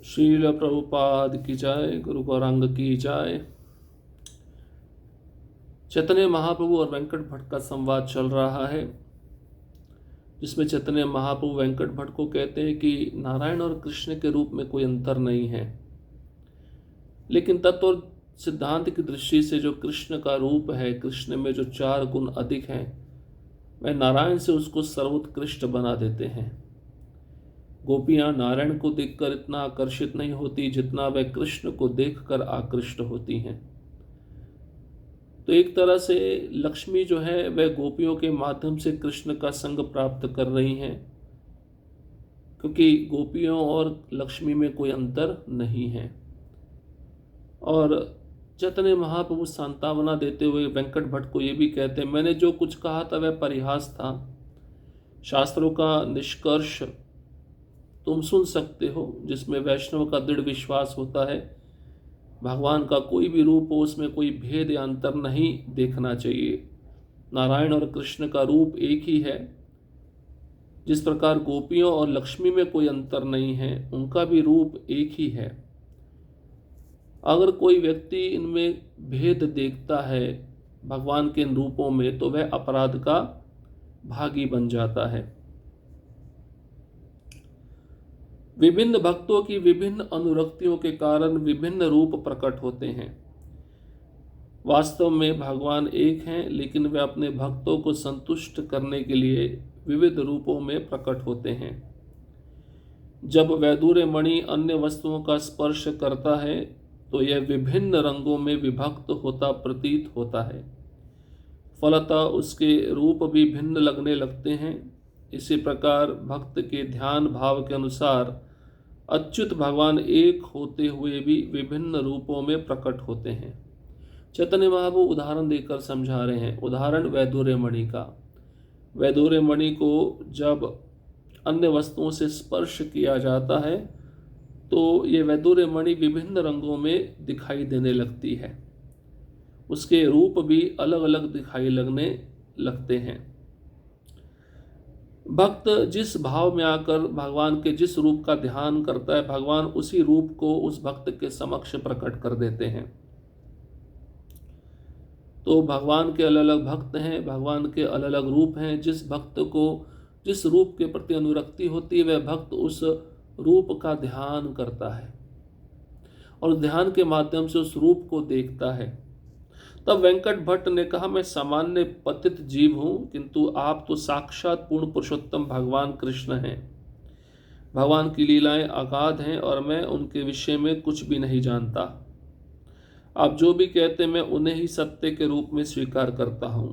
श्रील प्रभुपाद की जय, गुरु गौरांग की जय। चैतन्य महाप्रभु और वेंकट भट्ट का संवाद चल रहा है, जिसमें चैतन्य महाप्रभु वेंकट भट्ट को कहते हैं कि नारायण और कृष्ण के रूप में कोई अंतर नहीं है, लेकिन तत्व और सिद्धांत की दृष्टि से जो कृष्ण का रूप है, कृष्ण में जो 4 गुण अधिक हैं, वह नारायण से उसको सर्वोत्कृष्ट बना देते हैं। गोपियां नारायण को देखकर इतना आकर्षित नहीं होती जितना वह कृष्ण को देखकर आकृष्ट होती हैं। तो एक तरह से लक्ष्मी जो है वह गोपियों के माध्यम से कृष्ण का संग प्राप्त कर रही हैं, क्योंकि गोपियों और लक्ष्मी में कोई अंतर नहीं है। और चैतन्य महाप्रभु सांत्वना देते हुए वेंकट भट्ट को ये भी कहते हैं, मैंने जो कुछ कहा था वह परिहास था। शास्त्रों का निष्कर्ष तुम सुन सकते हो, जिसमें वैष्णव का दृढ़ विश्वास होता है भगवान का कोई भी रूप हो उसमें कोई भेद या अंतर नहीं देखना चाहिए। नारायण और कृष्ण का रूप एक ही है। जिस प्रकार गोपियों और लक्ष्मी में कोई अंतर नहीं है, उनका भी रूप एक ही है। अगर कोई व्यक्ति इनमें भेद देखता है भगवान के इन रूपों में, तो वह अपराध का भागी बन जाता है। विभिन्न भक्तों की विभिन्न अनुरक्तियों के कारण विभिन्न रूप प्रकट होते हैं। वास्तव में भगवान एक हैं, लेकिन वे अपने भक्तों को संतुष्ट करने के लिए विविध रूपों में प्रकट होते हैं। जब वैदूर्य मणि अन्य वस्तुओं का स्पर्श करता है तो यह विभिन्न रंगों में विभक्त होता प्रतीत होता है। फलतः उसके रूप भी भिन्न लगने लगते हैं। इसी प्रकार भक्त के ध्यान भाव के अनुसार अच्युत भगवान एक होते हुए भी विभिन्न रूपों में प्रकट होते हैं। चैतन्य महाप्रभु उदाहरण देकर समझा रहे हैं। उदाहरण वैदूर्य मणि का। वैदूर्य मणि को जब अन्य वस्तुओं से स्पर्श किया जाता है तो ये वैदूर्य मणि विभिन्न रंगों में दिखाई देने लगती है। उसके रूप भी अलग अलग दिखाई लगने लगते हैं। भक्त जिस भाव में आकर भगवान के जिस रूप का ध्यान करता है, भगवान उसी रूप को उस भक्त के समक्ष प्रकट कर देते हैं। तो भगवान के अलग अलग भक्त हैं, भगवान के अलग अलग रूप हैं। जिस भक्त को जिस रूप के प्रति अनुरक्ति होती है, वह भक्त उस रूप का ध्यान करता है और ध्यान के माध्यम से उस रूप को देखता है। तब वेंकट भट्ट ने कहा, मैं सामान्य पतित जीव हूं, किंतु आप तो साक्षात पूर्ण पुरुषोत्तम भगवान कृष्ण हैं। भगवान की लीलाएं अगाध हैं और मैं उनके विषय में कुछ भी नहीं जानता। आप जो भी कहते मैं उन्हें ही सत्य के रूप में स्वीकार करता हूं।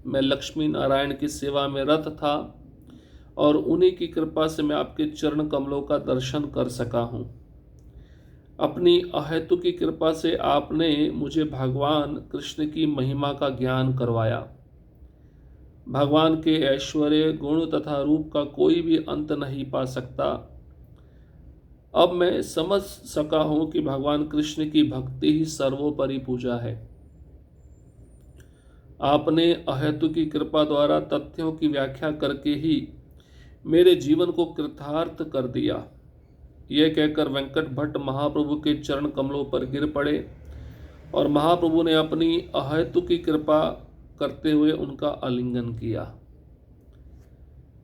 मैं लक्ष्मी नारायण की सेवा में रत था और उन्हीं की कृपा से मैं आपके चरण कमलों का दर्शन कर सका हूं। अपनी अहेतु की कृपा से आपने मुझे भगवान कृष्ण की महिमा का ज्ञान करवाया। भगवान के ऐश्वर्य गुण तथा रूप का कोई भी अंत नहीं पा सकता। अब मैं समझ सका हूं कि भगवान कृष्ण की भक्ति ही सर्वोपरि पूजा है। आपने अहेतु की कृपा द्वारा तथ्यों की व्याख्या करके ही मेरे जीवन को कृतार्थ कर दिया। यह कहकर वेंकट भट्ट महाप्रभु के चरण कमलों पर गिर पड़े और महाप्रभु ने अपनी अहेतु की कृपा करते हुए उनका आलिंगन किया।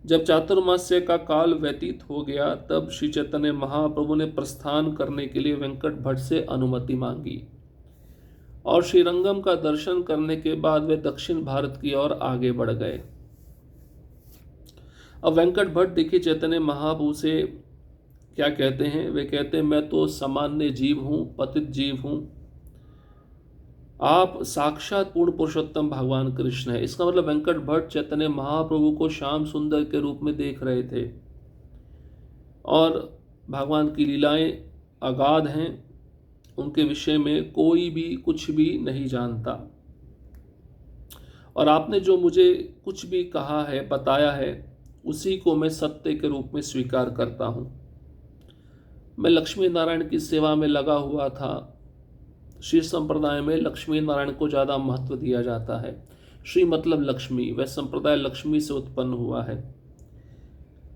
जब चातुर्मास्य का काल व्यतीत हो गया, तब श्री चैतन्य महाप्रभु ने प्रस्थान करने के लिए वेंकट भट्ट से अनुमति मांगी और श्रीरंगम का दर्शन करने के बाद वे दक्षिण भारत की ओर आगे बढ़ गए। अब वेंकट भट्ट देखिए चैतन्य महाप्रभु से क्या कहते हैं। वे कहते हैं, मैं तो सामान्य जीव हूं, पतित जीव हूं, आप साक्षात पूर्ण पुरुषोत्तम भगवान कृष्ण है। इसका मतलब वेंकट भट्ट चैतन्य महाप्रभु को श्याम सुंदर के रूप में देख रहे थे और भगवान की लीलाएं अगाध हैं, उनके विषय में कोई भी कुछ भी नहीं जानता। और आपने जो मुझे कुछ भी कहा है, बताया है, उसी को मैं सत्य के रूप में स्वीकार करता हूं। मैं लक्ष्मी नारायण की सेवा में लगा हुआ था। श्री संप्रदाय में लक्ष्मी नारायण को ज़्यादा महत्व दिया जाता है। श्री मतलब लक्ष्मी, वह संप्रदाय लक्ष्मी से उत्पन्न हुआ है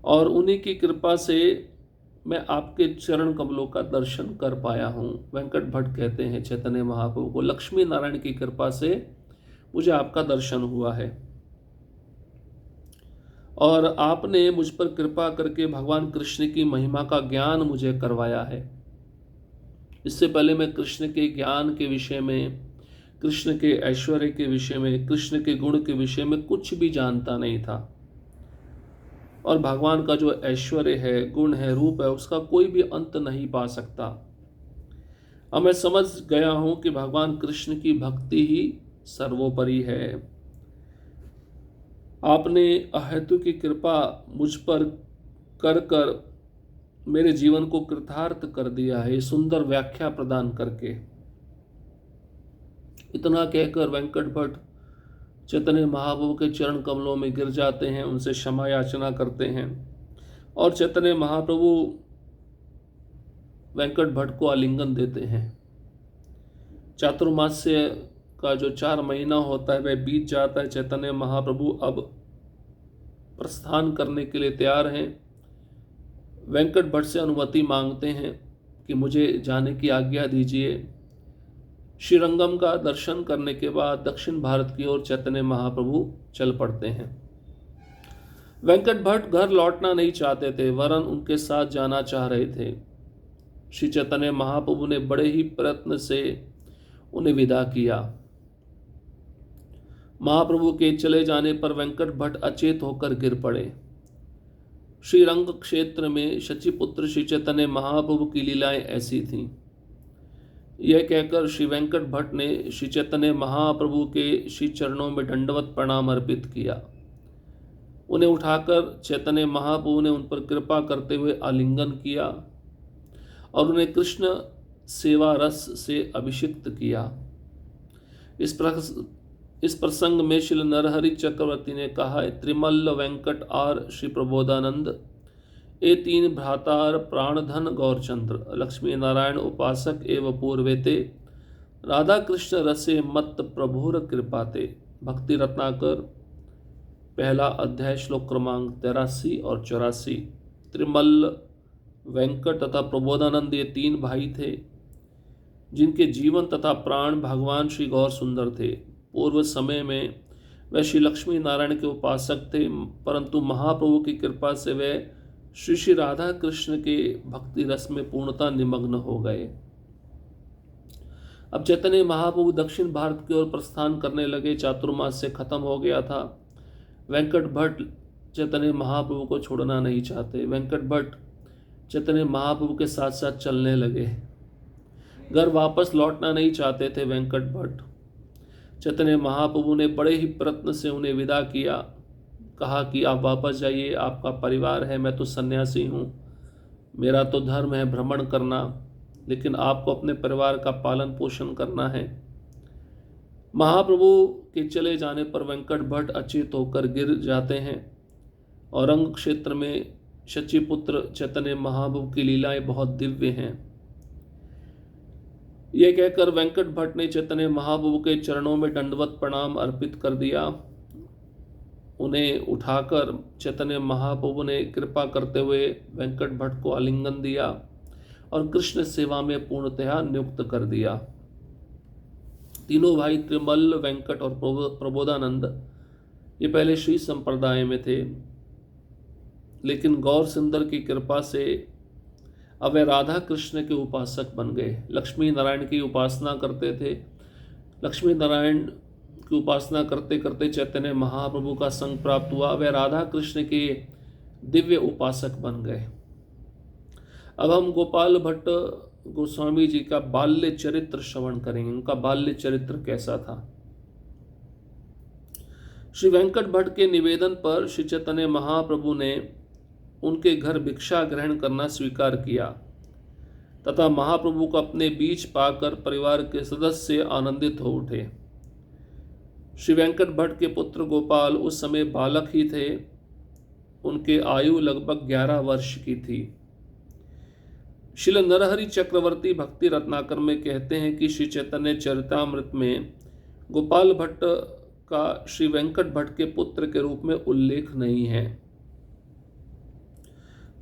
और उन्हीं की कृपा से मैं आपके चरण कमलों का दर्शन कर पाया हूँ। वेंकट भट्ट कहते हैं चैतन्य महाप्रभु को, लक्ष्मी नारायण की कृपा से मुझे आपका दर्शन हुआ है और आपने मुझ पर कृपा करके भगवान कृष्ण की महिमा का ज्ञान मुझे करवाया है। इससे पहले मैं कृष्ण के ज्ञान के विषय में, कृष्ण के ऐश्वर्य के विषय में, कृष्ण के गुण के विषय में कुछ भी जानता नहीं था। और भगवान का जो ऐश्वर्य है, गुण है, रूप है, उसका कोई भी अंत नहीं पा सकता। अब मैं समझ गया हूं कि भगवान कृष्ण की भक्ति ही सर्वोपरि है। आपने अहेतु की कृपा मुझ पर कर कर मेरे जीवन को कृतार्थ कर दिया है, सुंदर व्याख्या प्रदान करके। इतना कहकर वेंकट भट्ट चैतन्य महाप्रभु के चरण कमलों में गिर जाते हैं, उनसे क्षमा याचना करते हैं और चैतन्य महाप्रभु वेंकट भट्ट को आलिंगन देते हैं। चातुर्मास्य का जो 4 महीना होता है वह बीत जाता है। चैतन्य महाप्रभु अब प्रस्थान करने के लिए तैयार हैं। वेंकट भट्ट से अनुमति मांगते हैं कि मुझे जाने की आज्ञा दीजिए। श्रीरंगम का दर्शन करने के बाद दक्षिण भारत की ओर चैतन्य महाप्रभु चल पड़ते हैं। वेंकट भट्ट घर लौटना नहीं चाहते थे, वरन उनके साथ जाना चाह रहे थे। श्री चैतन्य महाप्रभु ने बड़े ही प्रयत्न से उन्हें विदा किया। महाप्रभु के चले जाने पर वेंकट भट्ट अचेत होकर गिर पड़े। श्रीरंग क्षेत्र में शचीपुत्र श्री चैतन्य महाप्रभु की लीलाएं ऐसी थीं। यह कहकर श्री वेंकट भट्ट ने श्री चैतन्य महाप्रभु के श्री चरणों में दंडवत प्रणाम अर्पित किया। उन्हें उठाकर चैतन्य महाप्रभु ने उन पर कृपा करते हुए आलिंगन किया और उन्हें कृष्ण सेवा रस से अभिषिक्त किया। इस प्रसंग में श्री नरहरि चक्रवर्ती ने कहा है, त्रिमल्ल वेंकट और श्री प्रबोधानंद ये 3 भ्रातार प्राणधन गौरचंद्र, लक्ष्मी नारायण उपासक एवं पूर्वेते, राधा कृष्ण रसे मत प्रभुर कृपाते। भक्ति रत्नाकर, पहला अध्याय, श्लोक क्रमांक 83 और 84। त्रिमल्ल वेंकट तथा प्रबोधानंद ये 3 भाई थे जिनके जीवन तथा प्राण भगवान श्री गौर सुंदर थे। पूर्व समय में वह श्री लक्ष्मी नारायण के उपासक थे, परंतु महाप्रभु की कृपा से वे श्री श्री राधा कृष्ण के भक्ति रस में पूर्णता निमग्न हो गए। अब चैतन्य महाप्रभु दक्षिण भारत की ओर प्रस्थान करने लगे। चातुर्मास से खत्म हो गया था। वेंकट भट्ट चैतन्य महाप्रभु को छोड़ना नहीं चाहते। वेंकट भट्ट चैतन्य महाप्रभु के साथ साथ चलने लगे। घर वापस लौटना नहीं चाहते थे वेंकट भट्ट। चैतन्य महाप्रभु ने बड़े ही प्रयत्न से उन्हें विदा किया। कहा कि आप वापस जाइए, आपका परिवार है, मैं तो सन्यासी हूँ, मेरा तो धर्म है भ्रमण करना, लेकिन आपको अपने परिवार का पालन पोषण करना है। महाप्रभु के चले जाने पर वेंकट भट्ट अचेत होकर गिर जाते हैं। औरंग क्षेत्र में शचीपुत्र चैतन्य महाप्रभु की लीलाएं बहुत दिव्य हैं। यह कहकर वेंकट भट्ट ने चैतन्य महाप्रभु के चरणों में दंडवत प्रणाम अर्पित कर दिया। उन्हें उठाकर चैतन्य महाप्रभु ने कृपा करते हुए वेंकट भट्ट को आलिंगन दिया और कृष्ण सेवा में पूर्णतया नियुक्त कर दिया। तीनों भाई त्रिमल्ल, वेंकट और प्रबोधानंद ये पहले श्री संप्रदाय में थे, लेकिन गौर सुंदर की कृपा से अब वे राधा कृष्ण के उपासक बन गए। लक्ष्मी नारायण की उपासना करते थे। लक्ष्मी नारायण की उपासना करते करते चैतन्य महाप्रभु का संग प्राप्त हुआ। वे राधा कृष्ण के दिव्य उपासक बन गए। अब हम गोपाल भट्ट गोस्वामी जी का बाल्य चरित्र श्रवण करेंगे। उनका बाल्य चरित्र कैसा था। श्री वेंकट भट्ट के निवेदन पर श्री चैतन्य महाप्रभु ने उनके घर भिक्षा ग्रहण करना स्वीकार किया तथा महाप्रभु को अपने बीच पाकर परिवार के सदस्य आनंदित हो उठे। श्री वेंकट भट्ट के पुत्र गोपाल उस समय बालक ही थे। उनके आयु लगभग 11 वर्ष की थी। श्रील नरहरि चक्रवर्ती भक्ति रत्नाकर में कहते हैं कि श्री चैतन्य चरितामृत में गोपाल भट्ट का श्री वेंकट भट्ट के पुत्र के रूप में उल्लेख नहीं है,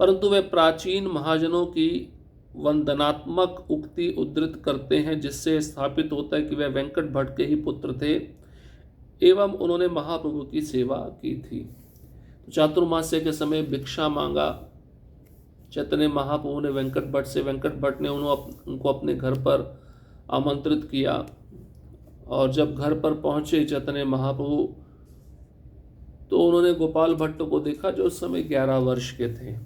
परंतु वे प्राचीन महाजनों की वंदनात्मक उक्ति उद्धृत करते हैं, जिससे स्थापित होता है कि वे वेंकट भट्ट के ही पुत्र थे एवं उन्होंने महाप्रभु की सेवा की थी। तो चातुर्मास्य के समय भिक्षा मांगा चैतन्य महाप्रभु ने वेंकट भट्ट से। वेंकट भट्ट ने उनको अपने घर पर आमंत्रित किया, और जब घर पर पहुंचे चैतन्य महाप्रभु तो उन्होंने गोपाल भट्ट को देखा जो उस समय 11 वर्ष के थे।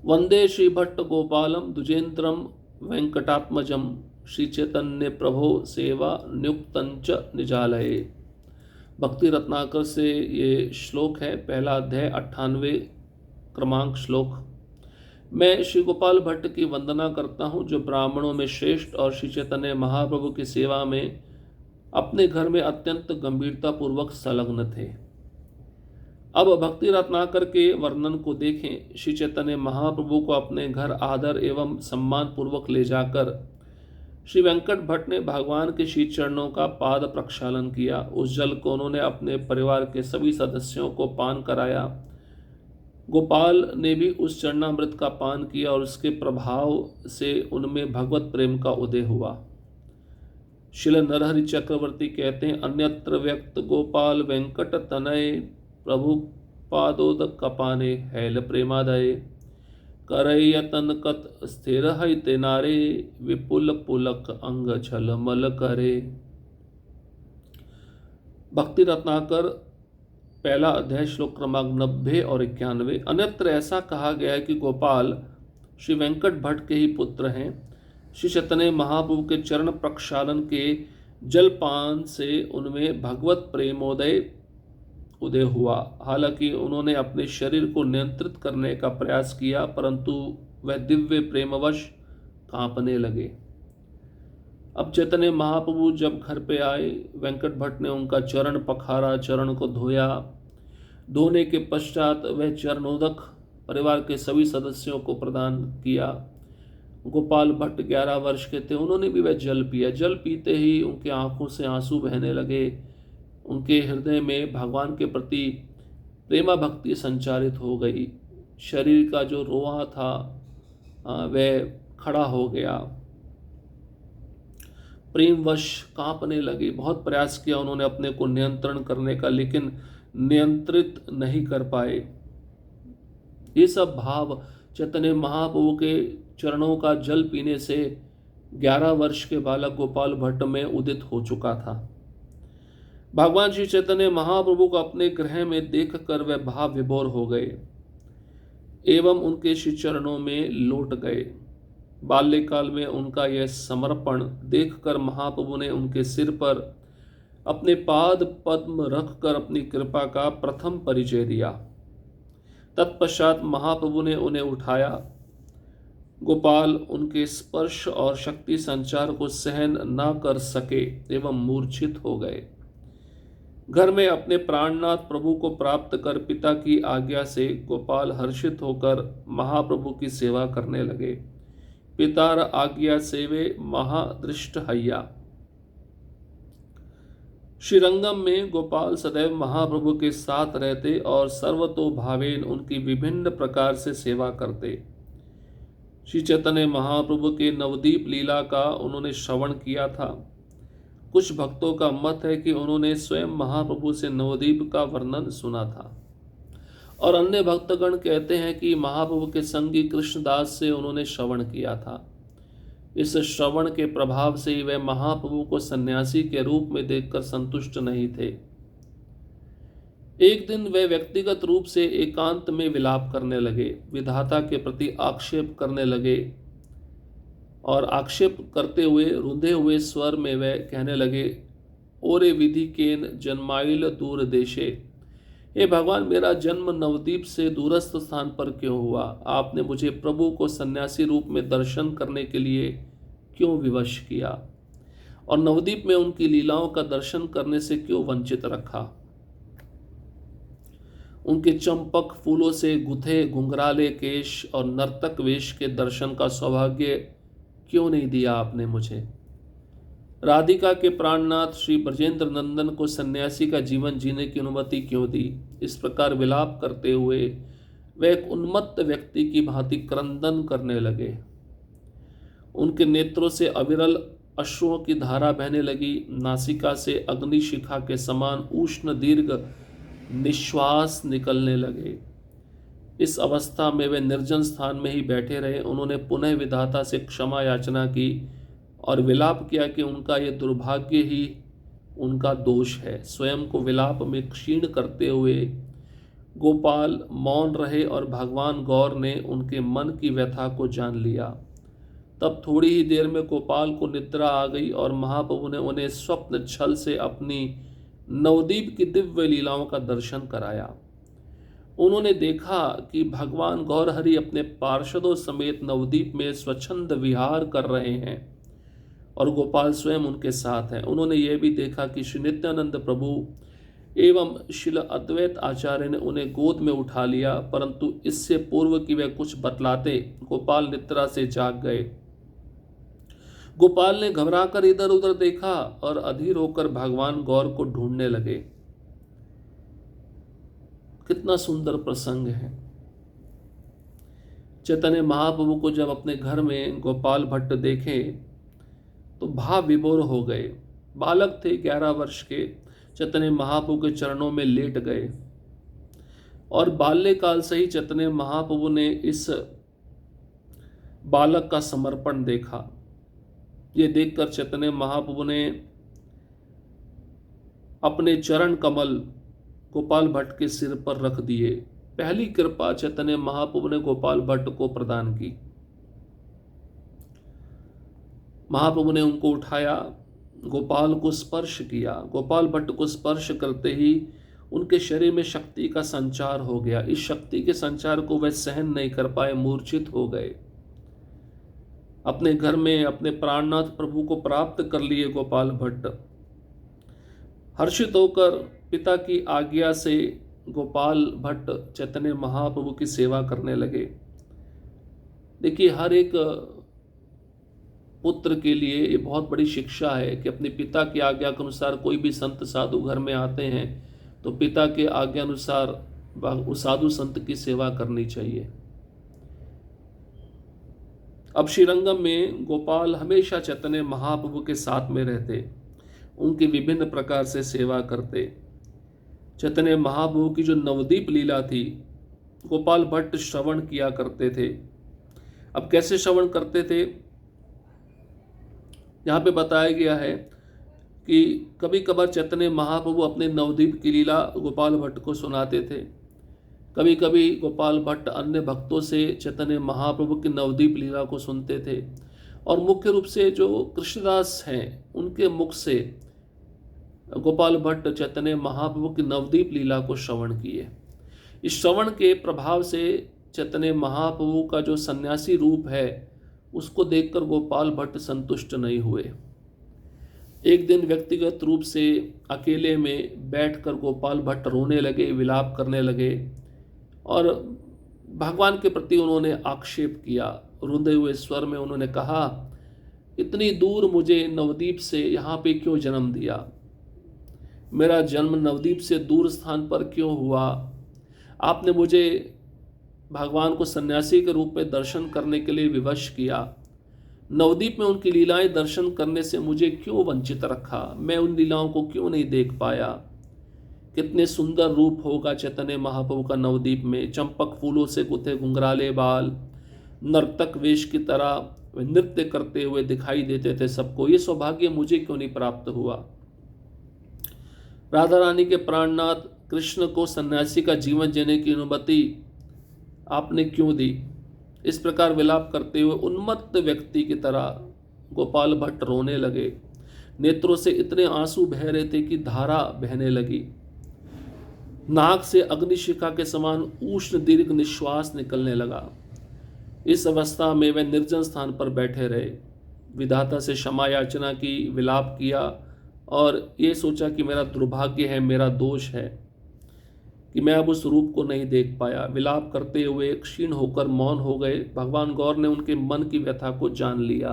वंदे श्री भट्ट गोपालम द्विजेन्द्रम वेंकटात्मजम श्री चैतन्य प्रभो सेवा नियुक्तंच निजालये। भक्ति रत्नाकर से ये श्लोक है, पहला अध्याय 98 क्रमांक श्लोक। मैं श्री गोपाल भट्ट की वंदना करता हूँ जो ब्राह्मणों में श्रेष्ठ और श्री चैतन्य महाप्रभु की सेवा में अपने घर में अत्यंत गंभीरता पूर्वक संलग्न थे। अब भक्ति रत्नाकर के वर्णन को देखें। श्री चैतन्य महाप्रभु को अपने घर आदर एवं सम्मान पूर्वक ले जाकर श्री वेंकट भट्ट ने भगवान के श्री चरणों का पाद प्रक्षालन किया। उस जल को उन्होंने अपने परिवार के सभी सदस्यों को पान कराया। गोपाल ने भी उस चरणामृत का पान किया और उसके प्रभाव से उनमें भगवत प्रेम का उदय हुआ। श्रील नरहरि चक्रवर्ती कहते हैं, अन्यत्र व्यक्त गोपाल वेंकट तनय प्रभु पादोदक कपाने हैल प्रेमादय करयतन कत स्थिर है तेनारे विपुल पुलक अंग झलमल करे। भक्ति रत्नाकर पहला अध्याय श्लोक क्रमांक 90 और 91। अन्यत्र ऐसा कहा गया है कि गोपाल श्री वेंकट भट्ट के ही पुत्र हैं। श्री चैतन्य महाप्रभु के चरण प्रक्षालन के जलपान से उनमें भगवत प्रेमोदय उदय हुआ। हालांकि उन्होंने अपने शरीर को नियंत्रित करने का प्रयास किया, परंतु वह दिव्य प्रेमवश कांपने लगे। अब चैतन्य महाप्रभु जब घर पे आए, वेंकट भट्ट ने उनका चरण पखारा, चरण को धोया। धोने के पश्चात वह चरणोदक परिवार के सभी सदस्यों को प्रदान किया। गोपाल भट्ट 11 वर्ष के थे, उन्होंने भी वह जल पिया। जल पीते ही उनके आंखों से आंसू बहने लगे। उनके हृदय में भगवान के प्रति प्रेमा भक्ति संचारित हो गई। शरीर का जो रोआ था वह खड़ा हो गया। प्रेमवश कांपने लगे। बहुत प्रयास किया उन्होंने अपने को नियंत्रण करने का, लेकिन नियंत्रित नहीं कर पाए। ये सब भाव चैतन्य महाप्रभु के चरणों का जल पीने से 11 वर्ष के बालक गोपाल भट्ट में उदित हो चुका था। भगवान श्री चैतन्य महाप्रभु को अपने गृह में देखकर वह भाव विभोर हो गए एवं उनके श्री चरणों में लौट गए। बाल्यकाल में उनका यह समर्पण देखकर महाप्रभु ने उनके सिर पर अपने पाद पद्म रखकर अपनी कृपा का प्रथम परिचय दिया। तत्पश्चात महाप्रभु ने उन्हें उठाया। गोपाल उनके स्पर्श और शक्ति संचार को सहन न कर सके एवं मूर्छित हो गए। घर में अपने प्राणनाथ प्रभु को प्राप्त कर पिता की आज्ञा से गोपाल हर्षित होकर महाप्रभु की सेवा करने लगे। पितार आज्ञा सेवे महादृष्ट हैया। श्रीरंगम में गोपाल सदैव महाप्रभु के साथ रहते और सर्वतोभावेन उनकी विभिन्न प्रकार से सेवा करते। श्री चैतन्य महाप्रभु के नवदीप लीला का उन्होंने श्रवण किया था। कुछ भक्तों का मत है कि उन्होंने स्वयं महाप्रभु से नवदीप का वर्णन सुना था, और अन्य भक्तगण कहते हैं कि महाप्रभु के संगी कृष्णदास से उन्होंने श्रवण किया था। इस श्रवण के प्रभाव से ही वे महाप्रभु को सन्यासी के रूप में देखकर संतुष्ट नहीं थे। एक दिन वे व्यक्तिगत रूप से एकांत में विलाप करने लगे, विधाता के प्रति आक्षेप करने लगे, और आक्षेप करते हुए रुंधे हुए स्वर में वे कहने लगे, ओरे विधि केन जन्माइल दूर देशे। हे भगवान, मेरा जन्म नवदीप से दूरस्थ स्थान पर क्यों हुआ? आपने मुझे प्रभु को सन्यासी रूप में दर्शन करने के लिए क्यों विवश किया, और नवदीप में उनकी लीलाओं का दर्शन करने से क्यों वंचित रखा? उनके चंपक फूलों से गुथे घुंघराले केश और नर्तक वेश के दर्शन का सौभाग्य क्यों नहीं दिया आपने मुझे? राधिका के प्राणनाथ श्री ब्रजेंद्र नंदन को सन्यासी का जीवन जीने की अनुमति क्यों दी? इस प्रकार विलाप करते हुए वे एक उन्मत्त व्यक्ति की भांति क्रंदन करने लगे। उनके नेत्रों से अविरल अश्रुओं की धारा बहने लगी। नासिका से अग्निशिखा के समान उष्ण दीर्घ निश्वास निकलने लगे। इस अवस्था में वे निर्जन स्थान में ही बैठे रहे। उन्होंने पुनः विधाता से क्षमा याचना की और विलाप किया कि उनका यह दुर्भाग्य ही उनका दोष है। स्वयं को विलाप में क्षीण करते हुए गोपाल मौन रहे और भगवान गौर ने उनके मन की व्यथा को जान लिया। तब थोड़ी ही देर में गोपाल को निद्रा आ गई और महाप्रभु ने उन्हें स्वप्न छल से अपनी नवदीप की दिव्य लीलाओं का दर्शन कराया। उन्होंने देखा कि भगवान गौरहरि अपने पार्षदों समेत नवदीप में स्वच्छंद विहार कर रहे हैं और गोपाल स्वयं उनके साथ हैं। उन्होंने यह भी देखा कि श्री नित्यानंद प्रभु एवं शिल अद्वैत आचार्य ने उन्हें गोद में उठा लिया, परंतु इससे पूर्व कि वे कुछ बतलाते गोपाल निद्रा से जाग गए। गोपाल ने घबराकर इधर उधर देखा और अधीर होकर भगवान गौर को ढूंढने लगे। कितना सुंदर प्रसंग है। चैतन्य महाप्रभु को जब अपने घर में गोपाल भट्ट देखे तो भाव विभोर हो गए। बालक थे 11 वर्ष के। चैतन्य महाप्रभु के चरणों में लेट गए और बाल्यकाल से ही चैतन्य महाप्रभु ने इस बालक का समर्पण देखा। ये देखकर चैतन्य महाप्रभु ने अपने चरण कमल गोपाल भट्ट के सिर पर रख दिए। पहली कृपा चैतन्य महाप्रभु ने गोपाल भट्ट को प्रदान की। महाप्रभु ने उनको उठाया, गोपाल को स्पर्श किया। गोपाल भट्ट को स्पर्श करते ही उनके शरीर में शक्ति का संचार हो गया। इस शक्ति के संचार को वे सहन नहीं कर पाए, मूर्छित हो गए। अपने घर में अपने प्राणनाथ प्रभु को प्राप्त कर लिए गोपाल भट्ट। हर्षित होकर पिता की आज्ञा से गोपाल भट्ट चैतन्य महाप्रभु की सेवा करने लगे। देखिए, हर एक पुत्र के लिए ये बहुत बड़ी शिक्षा है कि अपने पिता की आज्ञा के अनुसार कोई भी संत साधु घर में आते हैं तो पिता के आज्ञा अनुसार उस साधु संत की सेवा करनी चाहिए। अब श्रीरंगम में गोपाल हमेशा चैतन्य महाप्रभु के साथ में रहते, उनकी विभिन्न प्रकार से सेवा करते। चैतन्य महाप्रभु की जो नवदीप लीला थी गोपाल भट्ट श्रवण किया करते थे। अब कैसे श्रवण करते थे, यहाँ पे बताया गया है कि कभी कभार चैतन्य महाप्रभु अपने नवदीप की लीला गोपाल भट्ट को सुनाते थे। कभी कभी गोपाल भट्ट अन्य भक्तों से चैतन्य महाप्रभु की नवदीप लीला को सुनते थे और मुख्य रूप से जो कृष्णदास हैं उनके मुख से गोपाल भट्ट चैतन्य महाप्रभु की नवदीप लीला को श्रवण किए। इस श्रवण के प्रभाव से चैतन्य महाप्रभु का जो सन्यासी रूप है उसको देखकर गोपाल भट्ट संतुष्ट नहीं हुए। एक दिन व्यक्तिगत रूप से अकेले में बैठकर गोपाल भट्ट रोने लगे, विलाप करने लगे और भगवान के प्रति उन्होंने आक्षेप किया। रुंधे हुए स्वर में उन्होंने कहा, इतनी दूर मुझे नवदीप से यहाँ पे क्यों जन्म दिया? मेरा जन्म नवदीप से दूर स्थान पर क्यों हुआ? आपने मुझे भगवान को सन्यासी के रूप में दर्शन करने के लिए विवश किया। नवदीप में उनकी लीलाएं दर्शन करने से मुझे क्यों वंचित रखा? मैं उन लीलाओं को क्यों नहीं देख पाया? कितने सुंदर रूप होगा चैतन्य महाप्रभु का नवदीप में। चंपक फूलों से गुथे घुंघराले बाल, नर्तक वेश की तरह वे नृत्य करते हुए दिखाई देते थे सबको। ये सौभाग्य मुझे क्यों नहीं प्राप्त हुआ? राधा रानी के प्राणनाथ कृष्ण को सन्यासी का जीवन जीने की अनुमति आपने क्यों दी? इस प्रकार विलाप करते हुए उन्मत्त व्यक्ति की तरह गोपाल भट्ट रोने लगे। नेत्रों से इतने आंसू बह रहे थे कि धारा बहने लगी। नाक से अग्निशिखा के समान उष्ण दीर्घ निश्वास निकलने लगा। इस अवस्था में वे निर्जन स्थान पर बैठे रहे, विधाता से क्षमा याचना की, विलाप किया और ये सोचा कि मेरा दुर्भाग्य है, मेरा दोष है कि मैं अब उस रूप को नहीं देख पाया। विलाप करते हुए क्षीण होकर मौन हो गए। भगवान गौर ने उनके मन की व्यथा को जान लिया।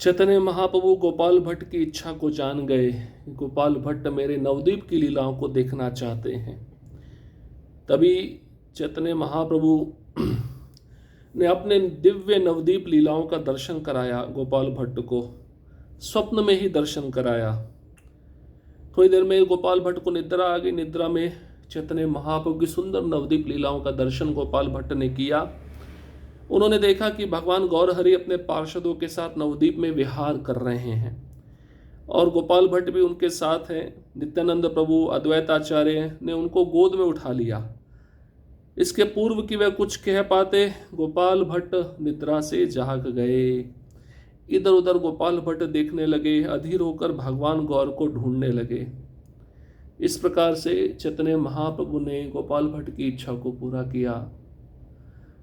चैतन्य महाप्रभु गोपाल भट्ट की इच्छा को जान गए। गोपाल भट्ट मेरे नवदीप की लीलाओं को देखना चाहते हैं। तभी चैतन्य महाप्रभु ने अपने दिव्य नवदीप लीलाओं का दर्शन कराया गोपाल भट्ट को, स्वप्न में ही दर्शन कराया। थोड़ी देर में गोपाल भट्ट को निद्रा आ गई। निद्रा में चैतन्य महाप्रभु की सुंदर नवदीप लीलाओं का दर्शन गोपाल भट्ट ने किया। उन्होंने देखा कि भगवान गौरहरि अपने पार्षदों के साथ नवदीप में विहार कर रहे हैं और गोपाल भट्ट भी उनके साथ हैं। नित्यानंद प्रभु, अद्वैताचार्य ने उनको गोद में उठा लिया। इसके पूर्व कि वह कुछ कह पाते, गोपाल भट्ट निद्रा से जाग गए। इधर उधर गोपाल भट्ट देखने लगे, अधीर होकर भगवान गौर को ढूंढने लगे। इस प्रकार से चैतन्य महाप्रभु ने गोपाल भट्ट की इच्छा को पूरा किया।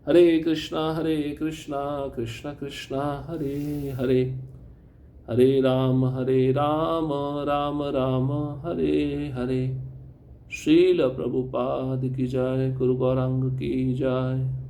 हरे कृष्णा कृष्ण कृष्णा हरे हरे, हरे राम राम राम हरे हरे। श्रील प्रभुपाद की जय, गुरु गौरांग की जय।